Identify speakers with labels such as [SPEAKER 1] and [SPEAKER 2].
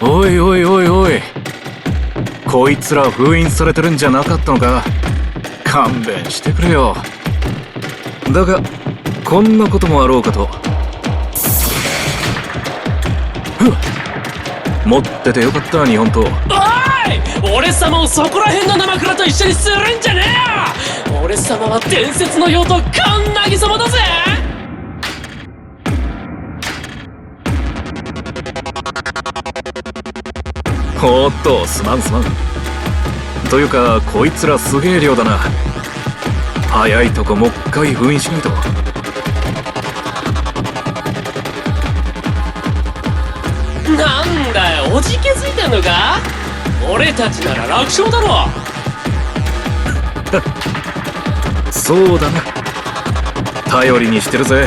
[SPEAKER 1] おいおいおいおい、こいつら封印されてるんじゃなかったのか。勘弁してくれよ。だがこんなこともあろうかと。持っててよかった日本刀。
[SPEAKER 2] おい、俺様をそこら辺の生倉と一緒にするんじゃねえよ。俺様は伝説の妖刀カンナギ様だぜ。
[SPEAKER 1] おっと、すまんすまん。というかこいつらすげえ量だな。早いとこもう一回封印しないと。
[SPEAKER 2] なんだよ、おじけづいてんのか。俺たちなら楽勝だろ。
[SPEAKER 1] そうだな、頼りにしてるぜ。